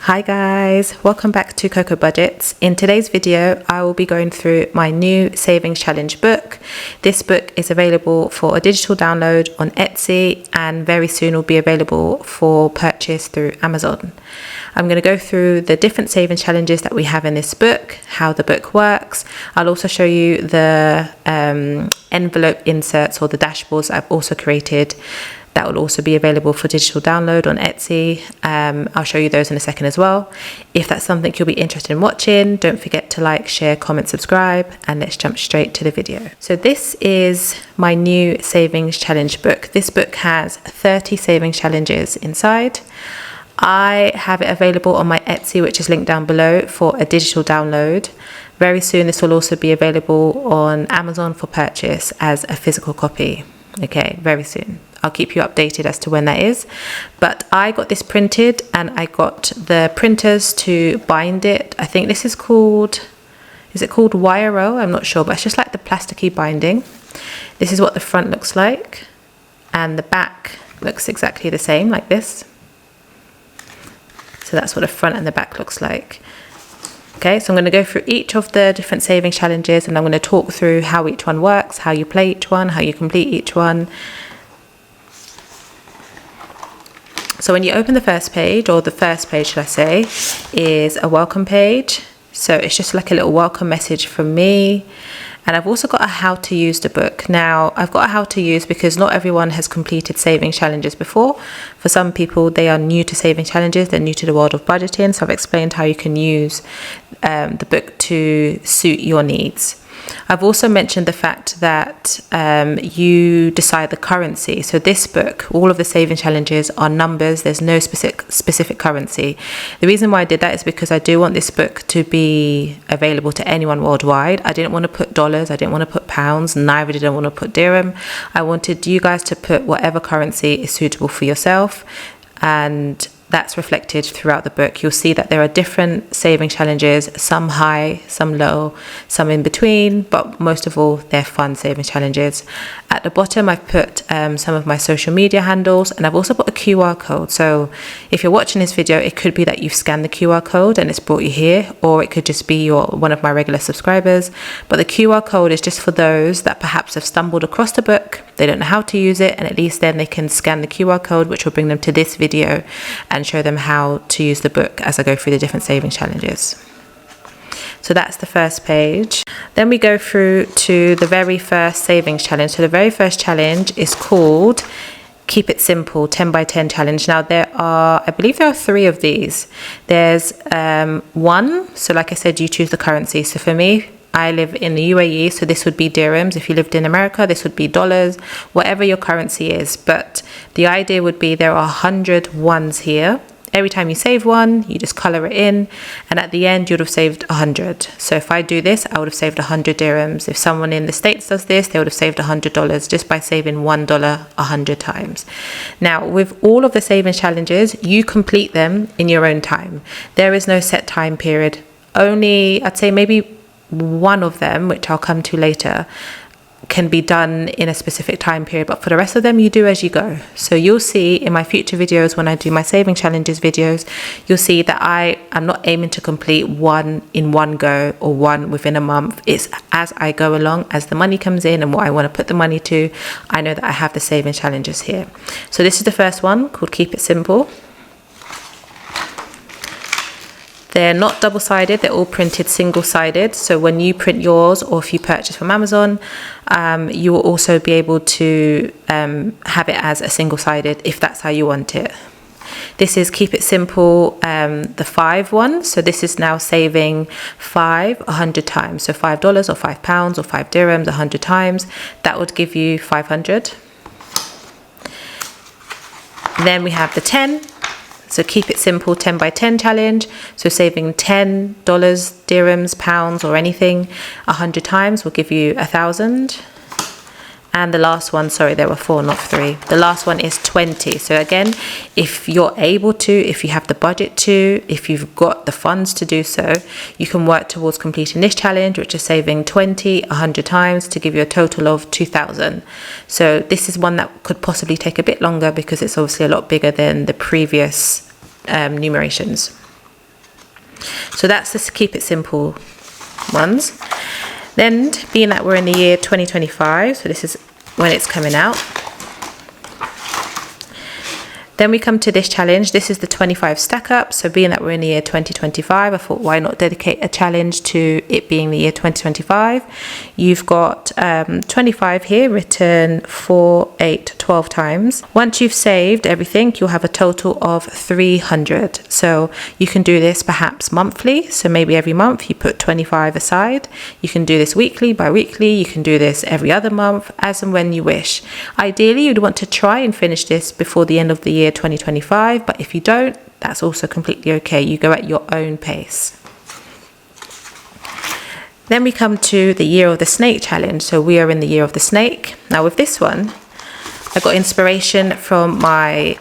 Hi guys, welcome back to Coco Budgets. In today's video, I will be going through my new savings challenge book. This book is available for a digital download on Etsy and very soon will be available for purchase through Amazon. I'm going to go through the different savings challenges that we have in this book, how the book works. I'll also show you the envelope inserts or the dashboards I've also created that will also be available for digital download on Etsy. I'll show you those in a second as well. If that's something you'll be interested in watching, don't forget to like, share, comment, subscribe, and let's jump straight to the video. So this is my new savings challenge book. This book has 30 savings challenges inside. I have it available on my Etsy, which is linked down below, for a digital download. Very soon this will also be available on Amazon for purchase as a physical copy. Okay, very soon. I'll keep you updated as to when that is. But I got this printed and I got the printers to bind it. I think this is called, is it called YRO? I'm not sure, but it's just like the plasticky binding. This is what the front looks like. And the back looks exactly the same, like this. So that's what the front and the back looks like. Okay, so I'm going to go through each of the different savings challenges and I'm going to talk through how each one works, how you play each one, how you complete each one. So when you open the first page, or the first page should I say, is a welcome page. So it's just like a little welcome message from me. And I've also got a how to use the book. Now, I've got a how to use because not everyone has completed saving challenges before. For some people, they are new to saving challenges. They're new to the world of budgeting. So I've explained how you can use the book to suit your needs. I've also mentioned the fact that you decide the currency. So this book, all of the saving challenges are numbers. There's no specific currency. The reason why I did that is because I do want this book to be available to anyone worldwide. I didn't want to put dollars. I didn't want to put pounds. Neither did I want to put dirham. I wanted you guys to put whatever currency is suitable for yourself. And that's reflected throughout the book. You'll see that there are different saving challenges, some high, some low, some in between, but most of all, they're fun saving challenges. At the bottom, I've put some of my social media handles, and I've also put a QR code. So if you're watching this video, it could be that you've scanned the QR code and it's brought you here, or it could just be one of my regular subscribers. But the QR code is just for those that perhaps have stumbled across the book, they don't know how to use it, and at least then they can scan the QR code, which will bring them to this video and show them how to use the book as I go through the different saving challenges. So that's the first page. Then we go through to the very first savings challenge. So the very first challenge is called Keep It Simple 10 by 10 challenge. Now I believe there are 3 of these. There's one, so like I said, you choose the currency. So for me, I live in the UAE, so this would be dirhams. If you lived in America, this would be dollars, whatever your currency is. But the idea would be there are 100 ones here. Every time you save one, you just color it in. And at the end, you'd have saved 100. So if I do this, I would have saved 100 dirhams. If someone in the States does this, they would have saved $100 just by saving $1 100 times. Now, with all of the savings challenges, you complete them in your own time. There is no set time period. Only, I'd say maybe one of them, which I'll come to later, can be done in a specific time period, but for the rest of them you do as you go. So you'll see in my future videos, when I do my saving challenges videos, you'll see that I am not aiming to complete one in one go or one within a month. It's as I go along, as the money comes in and what I want to put the money to, I know that I have the saving challenges here. So this is the first one, called Keep It Simple. They're not double-sided, they're all printed single-sided. So when you print yours, or if you purchase from Amazon, you will also be able to have it as a single-sided if that's how you want it. This is Keep It Simple, the 5 one. So this is now saving 100 times. So $5 or £5 or 5 dirhams 100 times. That would give you 500. Then we have the 10. So Keep It Simple 10 by 10 challenge. So saving $10, dirhams, pounds, or anything 100 times will give you 1,000. And the last one, sorry, there were 4, not 3. The last one is 20. So again, if you're able to, if you have the budget to, if you've got the funds to do so, you can work towards completing this challenge, which is saving 100 times to give you a total of 2,000. So this is one that could possibly take a bit longer because it's obviously a lot bigger than the previous numerations. So that's the keep it simple ones. Then, being that we're in the year 2025, so this is when it's coming out. Then we come to this challenge. This is the 25 stack up. So being that we're in the year 2025, I thought, why not dedicate a challenge to it being the year 2025? You've got 25 here written 4, 8, 12 times. Once you've saved everything, you'll have a total of 300. So you can do this perhaps monthly. So maybe every month you put 25 aside. You can do this weekly, bi-weekly. You can do this every other month, as and when you wish. Ideally, you'd want to try and finish this before the end of the year 2025, but if you don't, that's also completely okay. You go at your own pace. Then we come to the year of the snake challenge. So we are in the year of the snake. Now with this one, I got inspiration from my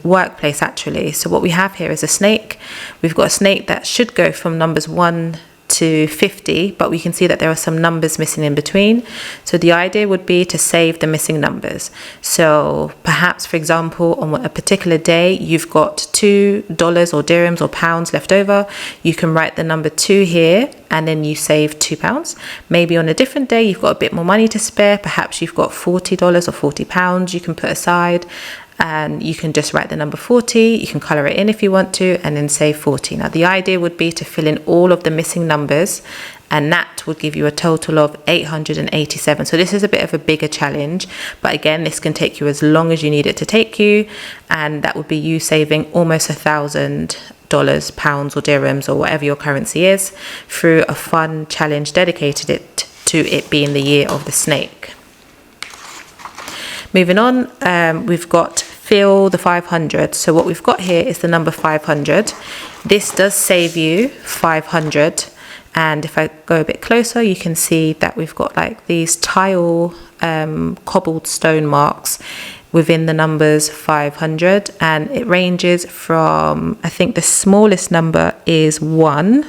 workplace actually. So what we have here is a snake. We've got a snake that should go from numbers 1 to 50, but we can see that there are some numbers missing in between. So the idea would be to save the missing numbers. So perhaps, for example, on a particular day, you've got $2 or dirhams or pounds left over. You can write the number 2 here and then you save £2. Maybe on a different day, you've got a bit more money to spare. Perhaps you've got $40 or £40 you can put aside. And you can just write the number 40, you can colour it in if you want to, and then save 40. Now the idea would be to fill in all of the missing numbers, and that would give you a total of 887. So this is a bit of a bigger challenge, but again, this can take you as long as you need it to take you, and that would be you saving almost $1,000, pounds or dirhams or whatever your currency is, through a fun challenge dedicated to it being the year of the snake. Moving on, we've got fill the 500. So what we've got here is the number 500. This does save you 500. And if I go a bit closer, you can see that we've got like these tile cobbled stone marks within the numbers 500. And it ranges from, I think the smallest number is 1.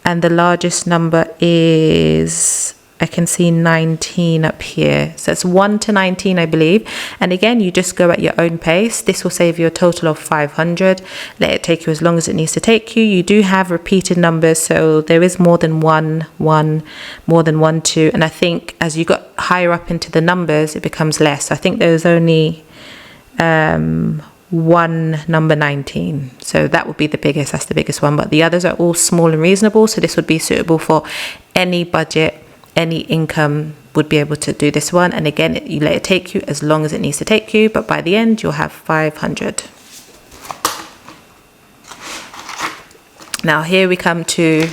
And the largest number is, I can see 19 up here. So it's 1 to 19, I believe. And again, you just go at your own pace. This will save you a total of 500. Let it take you as long as it needs to take you. You do have repeated numbers, so there is more than one, more than 1, 2. And I think as you got higher up into the numbers, it becomes less. I think there's only one number 19. So that would be the biggest. That's the biggest one. But the others are all small and reasonable. So this would be suitable for any budget. Any income would be able to do this one. And again, you let it take you as long as it needs to take you, but by the end you'll have 500. Now here we come to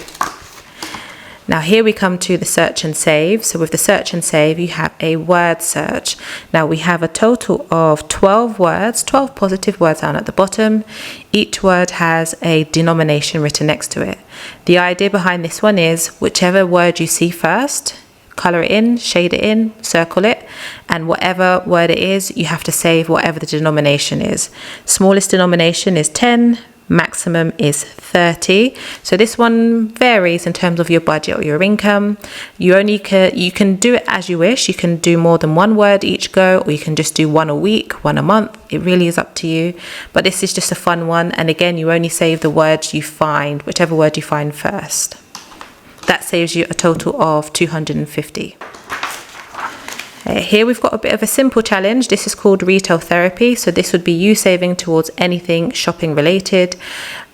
the search and save. So with the search and save, you have a word search. Now we have a total of 12 words, 12 positive words down at the bottom. Each word has a denomination written next to it. The idea behind this one is whichever word you see first, colour it in, shade it in, circle it, and whatever word it is, you have to save whatever the denomination is. Smallest denomination is 10. Maximum is 30. So this one varies in terms of your budget or your income. You can do it as you wish. You can do more than one word each go, or you can just do one a week, one a month. It really is up to you. But this is just a fun one. And again, you only save the words you find, whichever word you find first. That saves you a total of 250. Here we've got a bit of a simple challenge. This is called retail therapy. So this would be you saving towards anything shopping related.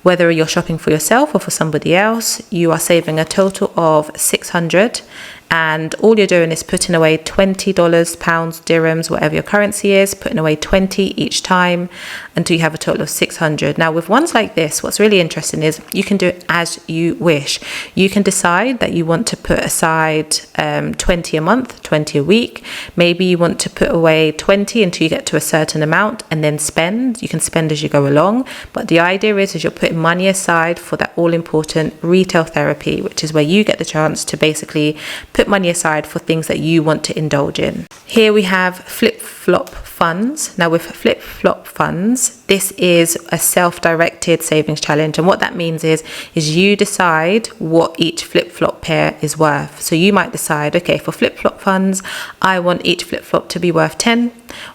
Whether you're shopping for yourself or for somebody else, you are saving a total of 600. And all you're doing is putting away $20, pounds, dirhams, whatever your currency is, putting away 20 each time until you have a total of 600. Now with ones like this, what's really interesting is you can do it as you wish. You can decide that you want to put aside 20 a month, 20 a week. Maybe you want to put away 20 until you get to a certain amount and then spend. You can spend as you go along. But the idea is you're putting money aside for that all important retail therapy, which is where you get the chance to basically put money aside for things that you want to indulge in. Here we have flip-flop funds. Now with flip-flop funds, this is a self-directed savings challenge, and what that means is you decide what each flip-flop pair is worth. So you might decide, okay, for flip-flop funds, I want each flip-flop to be worth 10,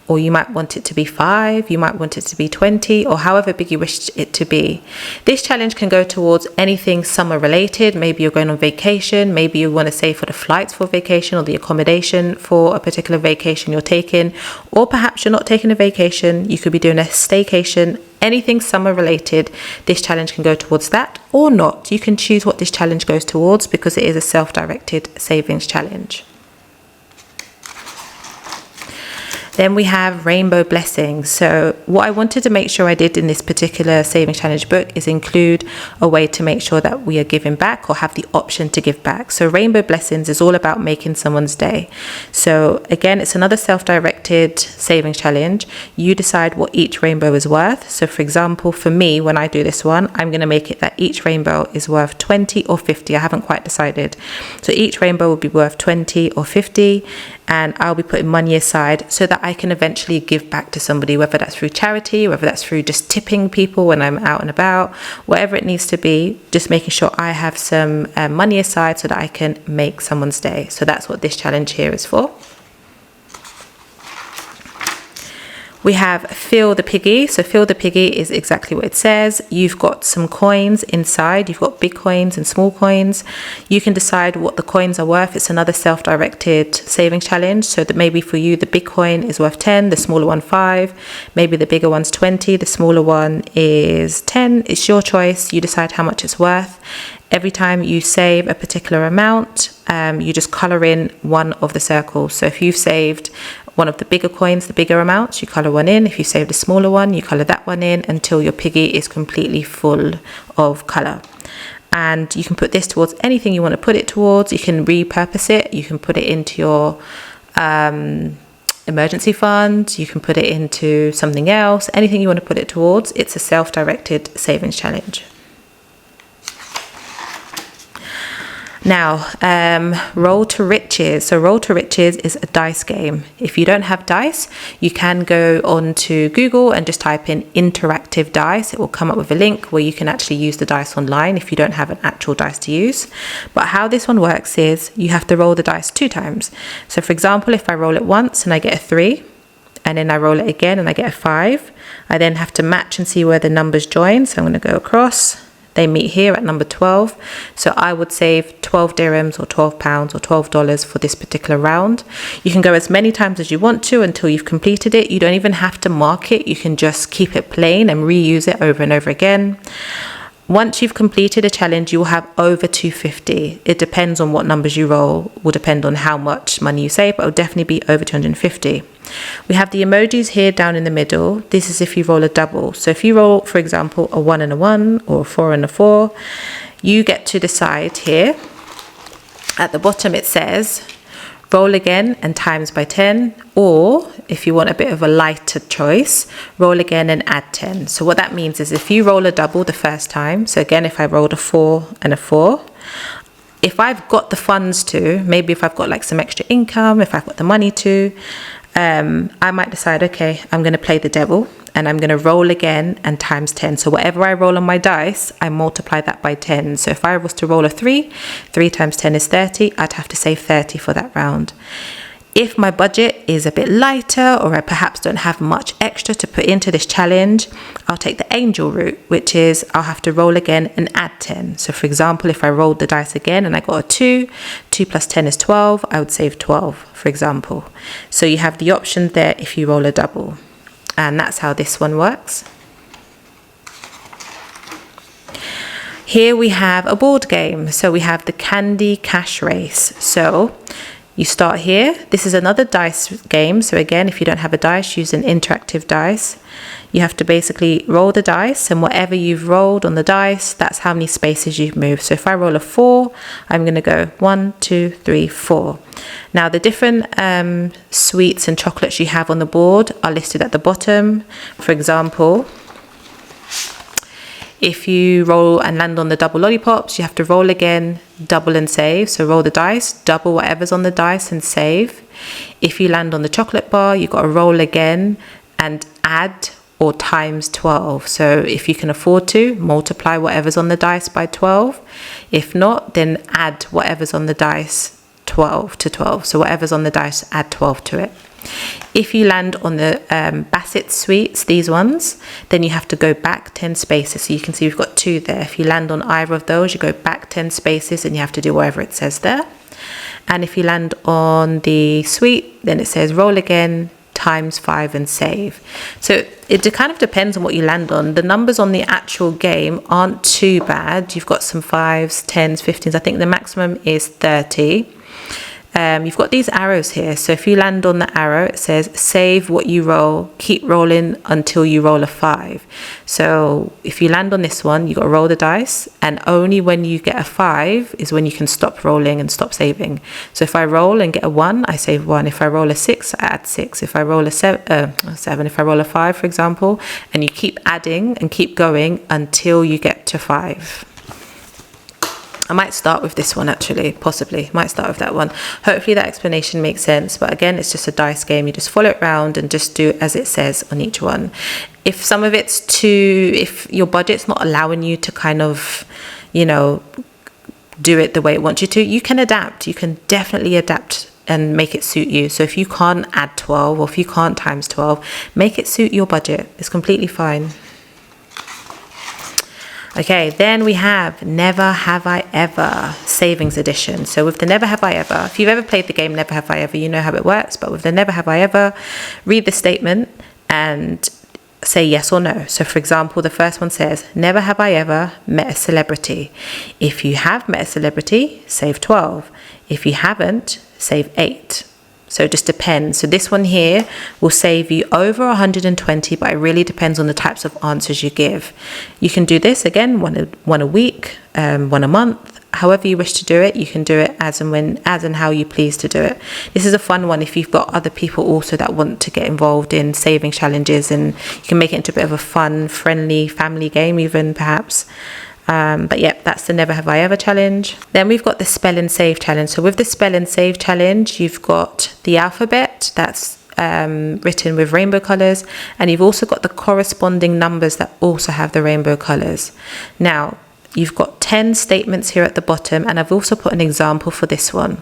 or you might want it to be 5, you might want it to be 20, or however big you wish it to be. This challenge can go towards anything summer related. Maybe you're going on vacation, maybe you want to save for the flights for vacation or the accommodation for a particular vacation you're taking, or perhaps you're not taking a vacation, you could be doing a staycation. Anything summer related, this challenge can go towards that or not. You can choose what this challenge goes towards because it is a self-directed savings challenge. Then we have rainbow blessings. So what I wanted to make sure I did in this particular savings challenge book is include a way to make sure that we are giving back or have the option to give back. So rainbow blessings is all about making someone's day. So again, it's another self-directed savings challenge. You decide what each rainbow is worth. So for example, for me, when I do this one, I'm going to make it that each rainbow is worth 20 or 50. I haven't quite decided. So each rainbow will be worth 20 or 50. And I'll be putting money aside so that I can eventually give back to somebody, whether that's through charity, whether that's through just tipping people when I'm out and about, whatever it needs to be, just making sure I have some money aside so that I can make someone's day. So that's what this challenge here is for. We have Fill the Piggy. So Fill the Piggy is exactly what it says. You've got some coins inside. You've got big coins and small coins. You can decide what the coins are worth. It's another self-directed savings challenge. So that maybe for you, the big coin is worth 10, the smaller one 5. Maybe the bigger one's 20, the smaller one is 10. It's your choice. You decide how much it's worth. Every time you save a particular amount, you just colour in one of the circles. So if you've saved one of the bigger coins, the bigger amounts, you colour one in. If you saved a smaller one, you colour that one in until your piggy is completely full of colour. And you can put this towards anything you want to put it towards. You can repurpose it. You can put it into your emergency fund. You can put it into something else. Anything you want to put it towards. It's a self-directed savings challenge. Now, Roll to Riches. So Roll to Riches is a dice game. If you don't have dice, you can go on to Google and just type in interactive dice. It will come up with a link where you can actually use the dice online if you don't have an actual dice to use. But how this one works is you have to roll the dice 2 times. So for example, if I roll it once and I get a 3, and then I roll it again and I get a 5, I then have to match and see where the numbers join. So I'm going to go across. They meet here at number 12. So I would save 12 dirhams or 12 pounds or $12 for this particular round. You can go as many times as you want to until you've completed it. You don't even have to mark it. You can just keep it plain and reuse it over and over again. Once you've completed a challenge, you will have over 250. It depends on what numbers you roll, will depend on how much money you save, but it'll definitely be over 250. We have the emojis here down in the middle. This is if you roll a double. So if you roll, for example, a 1 and a 1 or a 4 and a 4, you get to decide here. At the bottom it says roll again and times by 10, or if you want a bit of a lighter choice, roll again and add 10. So what that means is if you roll a double the first time, so again if I rolled a 4 and a 4, if I've got the funds to, maybe if I've got like some extra income, if I've got the money to, I might decide, okay, I'm going to play the devil and I'm going to roll again and times 10. So whatever I roll on my dice, I multiply that by 10. So if I was to roll a 3, 3 times 10 is 30. I'd have to save 30 for that round. If my budget is a bit lighter or I perhaps don't have much extra to put into this challenge, I'll take the angel route, which is I'll have to roll again and add 10. So for example, if I rolled the dice again and I got a 2, 2 plus 10 is 12, I would save 12, for example. So you have the option there if you roll a double. And that's how this one works. Here we have a board game. So we have the Candy Cash Race. So you start here. This is another dice game. So again, if you don't have a dice, use an interactive dice. You have to basically roll the dice, and whatever you've rolled on the dice, that's how many spaces you've moved. So if I roll a 4, I'm going to go 1, 2, 3, 4. Now the different sweets and chocolates you have on the board are listed at the bottom. For example, if you roll and land on the double lollipops, you have to roll again, double and save. So roll the dice, double whatever's on the dice and save. If you land on the chocolate bar, you've got to roll again and add or times 12. So if you can afford to, multiply whatever's on the dice by 12. If not, then add whatever's on the dice 12 to 12. So whatever's on the dice, add 12 to it. If you land on the Bassett suites, these ones, then you have to go back 10 spaces. So you can see we've got 2 there. If you land on either of those, you go back 10 spaces and you have to do whatever it says there. And if you land on the suite, then it says roll again, times 5 and save. So it kind of depends on what you land on. The numbers on the actual game aren't too bad. You've got some 5s, 10s, 15s. I think the maximum is 30. You've got these arrows here. So if you land on the arrow, it says save what you roll, keep rolling until you roll a 5. So if you land on this one, you got to roll the dice, and only when you get a 5 is when you can stop rolling and stop saving. So if I roll and get a 1, I save 1. If I roll a 6, I add 6. If I roll a 7, if I roll a 5, for example, and you keep adding and keep going until you get to 5. I might start with this one actually, possibly. Might start with that one. Hopefully that explanation makes sense. But again, it's just a dice game. You just follow it around and just do as it says on each one. If some of it's if your budget's not allowing you to kind of, you know, do it the way it wants you to, you can adapt. You can definitely adapt and make it suit you. So if you can't add 12 or if you can't times 12, make it suit your budget. It's completely fine. Okay, then we have Never Have I Ever Savings Edition. So with the Never Have I Ever, if you've ever played the game Never Have I Ever, you know how it works. But with the Never Have I Ever, read the statement and say yes or no. So for example, the first one says, never have I ever met a celebrity. If you have met a celebrity, save 12. If you haven't, save 8. So it just depends. So this one here will save you over 120, but it really depends on the types of answers you give. You can do this again, one a week, one a month, however you wish to do it. You can do it as and how you please to do it. This is a fun one if you've got other people also that want to get involved in saving challenges, and you can make it into a bit of a fun, friendly family game even perhaps. But yeah, that's the Never Have I Ever challenge. Then we've got the Spell and Save challenge. So with the Spell and Save challenge, you've got the alphabet that's written with rainbow colors, and you've also got the corresponding numbers that also have the rainbow colors. Now you've got 10 statements here at the bottom, and I've also put an example for this one.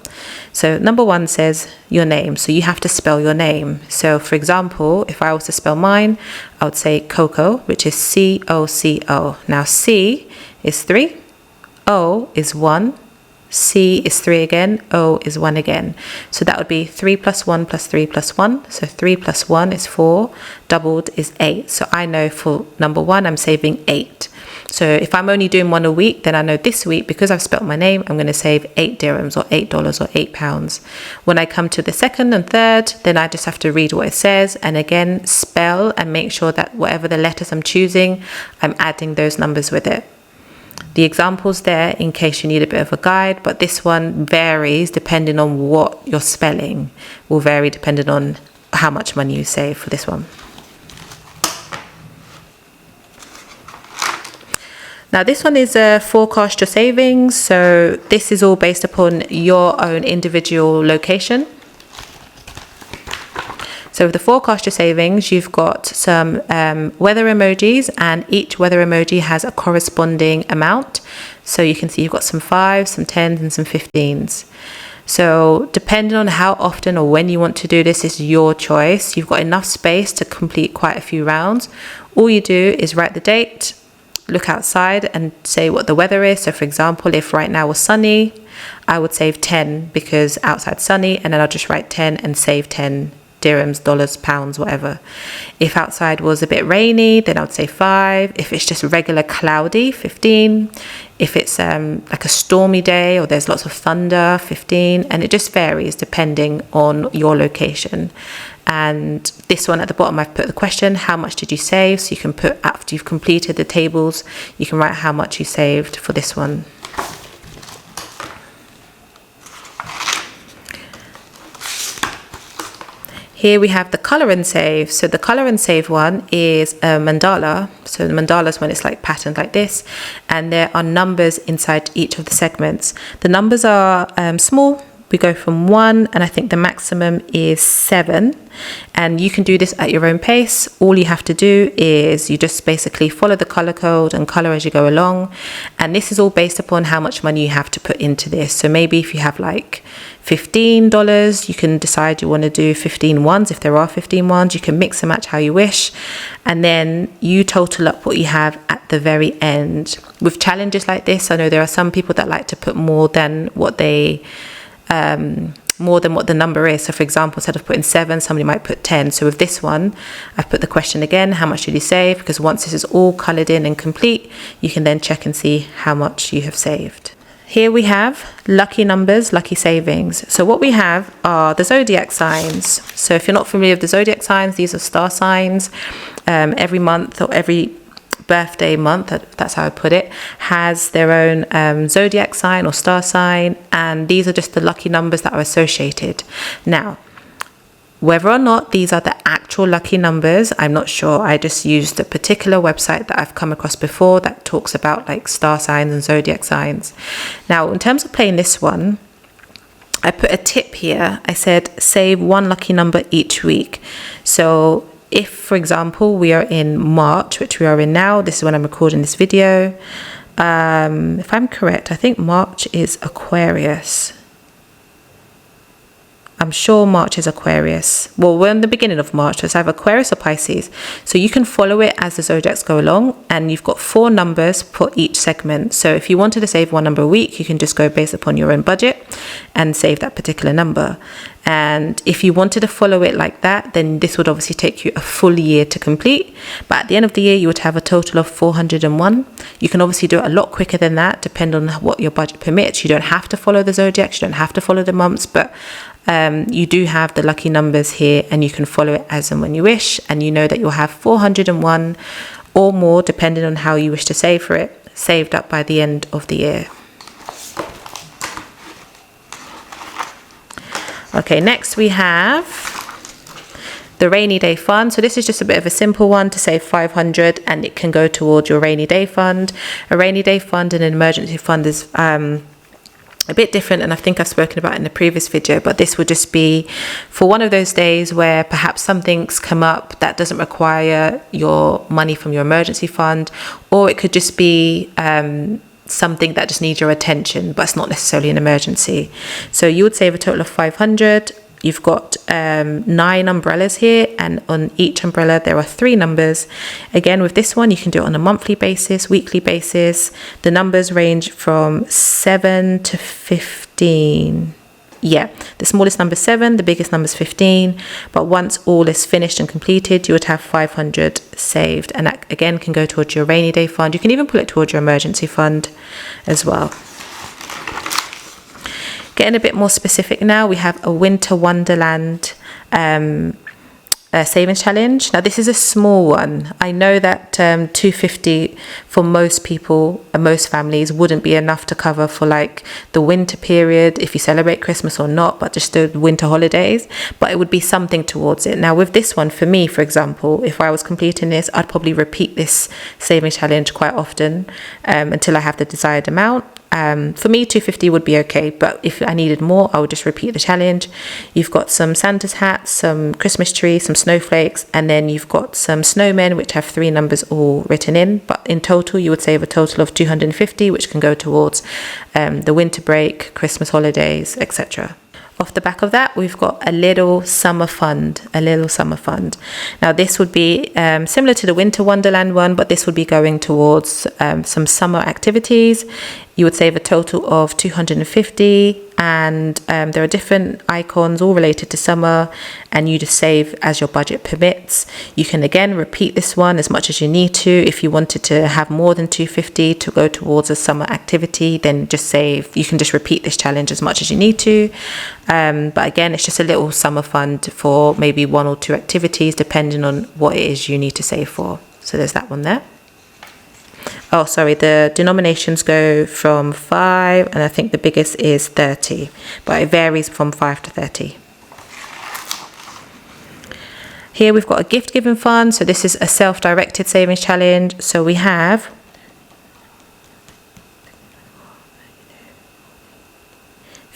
So number 1 says your name, so you have to spell your name. So for example, if I was to spell mine, I would say Coco, which is C-O-C-O. Now C is 3, O is 1, C is 3 again, O is 1 again. So that would be 3 plus 1 plus 3 plus 1. So 3 plus 1 is 4, doubled is 8. So I know for number 1, I'm saving 8. So if I'm only doing one a week, then I know this week, because I've spelt my name, I'm going to save 8 dirhams or $8 or £8. When I come to the second and third, then I just have to read what it says and again spell and make sure that whatever the letters I'm choosing, I'm adding those numbers with it. The examples there in case you need a bit of a guide, but this one varies depending on what you're spelling, will vary depending on how much money you save for this one. Now this one is a forecast your savings. So this is all based upon your own individual location. So with the forecast your savings, you've got some weather emojis, and each weather emoji has a corresponding amount. So you can see you've got some 5s, some 10s and some 15s. So depending on how often or when you want to do this is your choice. You've got enough space to complete quite a few rounds. All you do is write the date, look outside and say what the weather is. So for example, if right now was sunny, I would save 10 because outside's sunny, and then I'll just write 10 and save 10 dirhams, dollars, pounds, whatever. If outside was a bit rainy, then I would say 5. If it's just regular cloudy, 15. If it's like a stormy day or there's lots of thunder, 15. And it just varies depending on your location. And this one at the bottom, I've put the question, how much did you save? So you can put, after you've completed the tables, you can write how much you saved for this one. Here we have the color and save. So the color and save one is a mandala. So the mandala is when it's like patterned like this, and there are numbers inside each of the segments. The numbers are small, we go from 1, and I think the maximum is 7. And you can do this at your own pace. All you have to do is you just basically follow the color code and color as you go along. And this is all based upon how much money you have to put into this. So maybe if you have like $15, you can decide you want to do 15 ones. If there are 15 ones, you can mix and match how you wish. And then you total up what you have at the very end. With challenges like this, I know there are some people that like to put more than what they more than what the number is. So for example, instead of putting 7, somebody might put 10. So with this one, I've put the question again, how much did you save? Because once this is all colored in and complete, you can then check and see how much you have saved. Here we have lucky numbers, lucky savings. So what we have are the zodiac signs. So if you're not familiar with the zodiac signs, these are star signs. Every month or every birthday month, that's how I put it, has their own zodiac sign or star sign, and these are just the lucky numbers that are associated. Now, whether or not these are the actual lucky numbers, I'm not sure. I just used a particular website that I've come across before that talks about like star signs and zodiac signs. Now, in terms of playing this one, I put a tip here. I said save 1 lucky number each week. So if, for example, we are in March, which we are in now, this is when I'm recording this video. If I'm correct, I think March is Aquarius. I'm sure March is Aquarius. Well, we're in the beginning of March, so it's either Aquarius or Pisces. So you can follow it as the zodiacs go along, and you've got 4 numbers for each segment. So if you wanted to save 1 number a week, you can just go based upon your own budget and save that particular number. And if you wanted to follow it like that, then this would obviously take you a full year to complete. But at the end of the year, you would have a total of 401. You can obviously do it a lot quicker than that, depending on what your budget permits. You don't have to follow the zodiacs, you don't have to follow the months, but you do have the lucky numbers here, and you can follow it as and when you wish, and you know that you'll have 401 or more, depending on how you wish to save for it, saved up by the end of the year. Okay, next we have the rainy day fund. So this is just a bit of a simple one to save 500, and it can go towards your rainy day fund. A rainy day fund and an emergency fund is a bit different, and I think I've spoken about it in the previous video, but this would just be for one of those days where perhaps something's come up that doesn't require your money from your emergency fund, or it could just be something that just needs your attention, but it's not necessarily an emergency. So you would save a total of 500. You've got 9 umbrellas here, and on each umbrella there are 3 numbers. Again, with this one, you can do it on a monthly basis, weekly basis. The numbers range from 7 to 15. Yeah, the smallest number is 7, the biggest number is 15. But once all is finished and completed, you would have 500 saved. And that, again, can go towards your rainy day fund. You can even put it towards your emergency fund as well. Getting a bit more specific now, we have a Winter Wonderland savings challenge. Now this is a small one. I know that $250 for most people and most families wouldn't be enough to cover for like the winter period, if you celebrate Christmas or not, but just the winter holidays, but it would be something towards it. Now with this one, for me, for example, if I was completing this, I'd probably repeat this savings challenge quite often until I have the desired amount. For me, $250 would be okay, but if I needed more, I would just repeat the challenge. You've got some Santa's hats, some Christmas trees, some snowflakes, and then you've got some snowmen, which have 3 numbers all written in. But in total, you would save a total of $250, which can go towards the winter break, Christmas holidays, etc. Off the back of that, we've got a little summer fund, Now this would be similar to the Winter Wonderland one, but this would be going towards some summer activities. You would save a total of $250, and there are different icons all related to summer, and you just save as your budget permits. You can again repeat this one as much as you need to. If you wanted to have more than $250 to go towards a summer activity, then just save. You can just repeat this challenge as much as you need to. But again, it's just a little summer fund for maybe 1 or 2 activities, depending on what it is you need to save for. So there's that one there. Oh, sorry, the denominations go from 5, and I think the biggest is 30, but it varies from 5 to 30. Here we've got a gift giving fund. So this is a self-directed savings challenge. So we have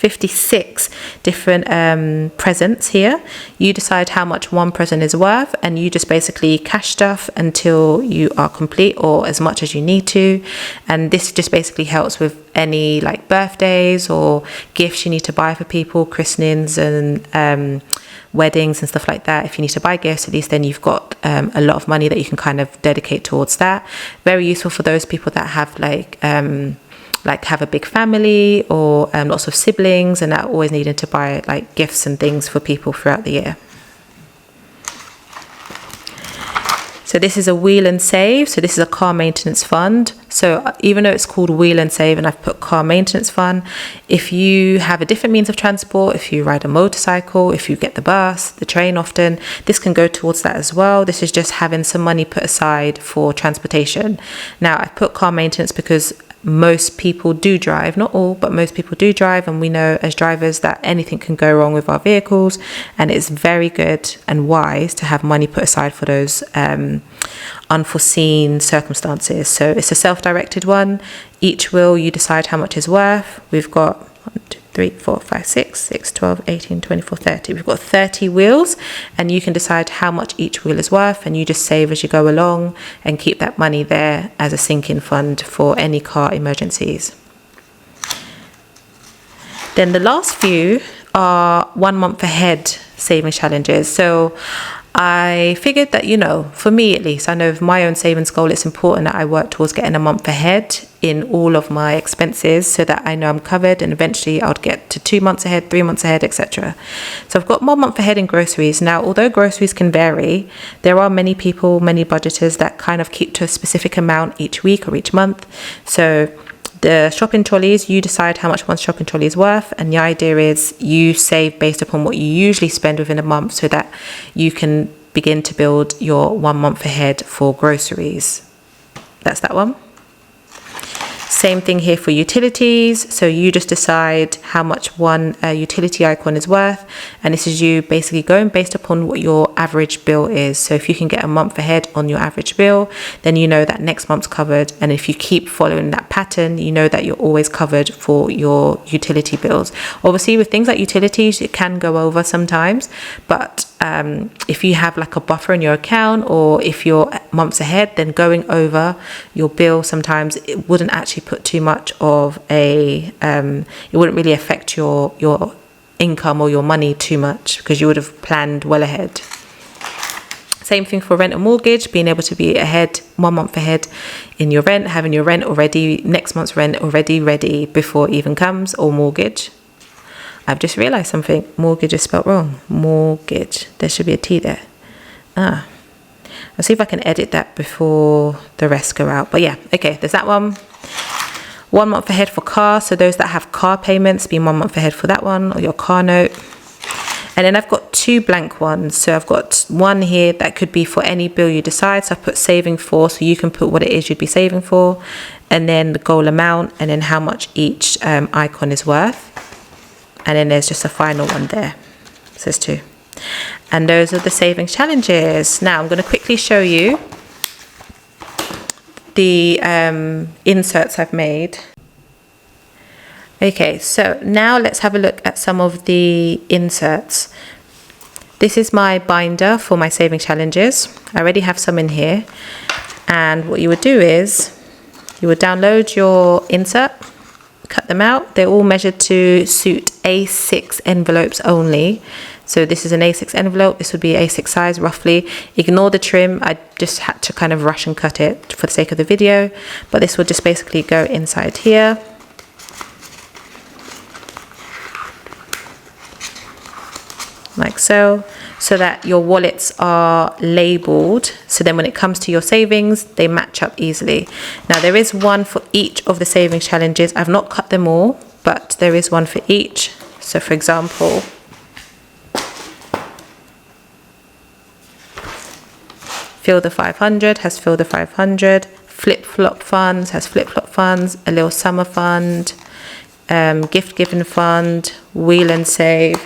56 different presents here. You decide how much one present is worth, and you just basically cash stuff until you are complete, or as much as you need to. And this just basically helps with any like birthdays or gifts you need to buy for people, christenings and weddings and stuff like that. If you need to buy gifts, at least then you've got a lot of money that you can kind of dedicate towards that. Very useful for those people that have like have a big family or lots of siblings and are always needing to buy like gifts and things for people throughout the year. So this is a wheel and save. So this is a car maintenance fund. So even though it's called wheel and save and I've put car maintenance fund, if you have a different means of transport, if you ride a motorcycle, if you get the bus, the train often, this can go towards that as well. This is just having some money put aside for transportation. Now I put car maintenance because most people do drive, not all, but most people do drive, and we know as drivers that anything can go wrong with our vehicles, and it's very good and wise to have money put aside for those unforeseen circumstances. So it's a self-directed one. Each wheel you decide how much is worth. We've got 1, 2, 3, 4, 5, 6, 12, 18, 24, 30. We've got 30 wheels, and you can decide how much each wheel is worth, and you just save as you go along and keep that money there as a sinking fund for any car emergencies. Then the last few are 1 month ahead savings challenges. So I figured that, you know, for me at least, I know of my own savings goal, it's important that I work towards getting a month ahead in all of my expenses so that I know I'm covered, and eventually I'll get to 2 months ahead, 3 months ahead, etc. So I've got 1 month ahead in groceries. Now, although groceries can vary, there are many people, many budgeters that kind of keep to a specific amount each week or each month. So the shopping trolleys, you decide how much one shopping trolley is worth, and the idea is you save based upon what you usually spend within a month so that you can begin to build your 1 month ahead for groceries. That's that one. Same thing here for utilities. So you just decide how much one utility icon is worth, and this is you basically going based upon what your average bill is. So if you can get a month ahead on your average bill, then you know that next month's covered, and if you keep following that pattern, you know that you're always covered for your utility bills. Obviously with things like utilities, it can go over sometimes, but if you have like a buffer in your account, or if you're months ahead, then going over your bill sometimes it wouldn't actually put too much of a it wouldn't really affect your income or your money too much, because you would have planned well ahead. Same thing for rent and mortgage, being able to be ahead 1 month ahead in your rent, having your rent already, next month's rent already ready before it even comes, or mortgage. I've just realised something. Mortgage is spelt wrong. Mortgage. There should be a T there. I'll see if I can edit that before the rest go out. But yeah, okay, there's that one. 1 month ahead for car. So those that have car payments, being 1 month ahead for that one, or your car note. And then I've got 2 blank ones. So I've got one here that could be for any bill you decide. So I've put saving for, so you can put what it is you'd be saving for. And then the goal amount, and then how much each icon is worth. And then there's just a final one there. So there's 2. And those are the savings challenges. Now I'm going to quickly show you the inserts I've made. Okay, so now let's have a look at some of the inserts. This is my binder for my saving challenges. I already have some in here. And what you would do is you would download your insert, cut them out. They're all measured to suit A6 envelopes only. So this is an A6 envelope. This would be A6 size roughly. Ignore the trim. I just had to kind of rush and cut it for the sake of the video. But this would just basically go inside here. Like so that your wallets are labeled, so then when it comes to your savings they match up easily. Now there is one for each of the savings challenges. I've not cut them all, but there is one for each. So for example, Fill the 500 has Fill the 500, Flip-Flop Funds has Flip-Flop Funds, a little summer fund, gift giving fund, Wheel and Save.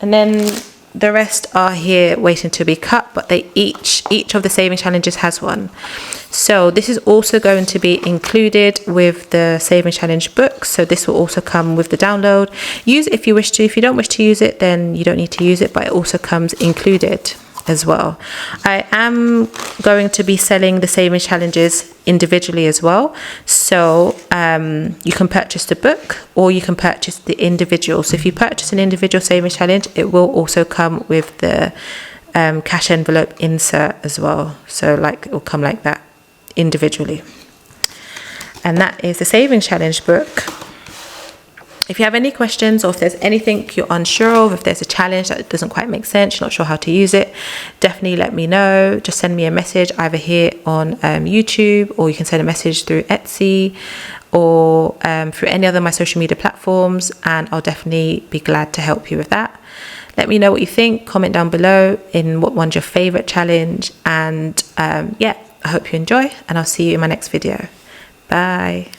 And then the rest are here waiting to be cut, but they each of the saving challenges has one. So this is also going to be included with the saving challenge book. So this will also come with the download. Use it if you wish to. If you don't wish to use it, then you don't need to use it, but it also comes included as well. I am going to be selling the saving challenges individually as well. So you can purchase the book or you can purchase the individual. So if you purchase an individual saving challenge, it will also come with the cash envelope insert as well. So like it will come like that individually. And that is the saving challenge book. If you have any questions, or if there's anything you're unsure of, if there's a challenge that doesn't quite make sense, you're not sure how to use it, definitely let me know. Just send me a message either here on YouTube, or you can send a message through Etsy, or through any other of my social media platforms, and I'll definitely be glad to help you with that. Let me know what you think. Comment down below in what one's your favorite challenge, and yeah, I hope you enjoy, and I'll see you in my next video. Bye.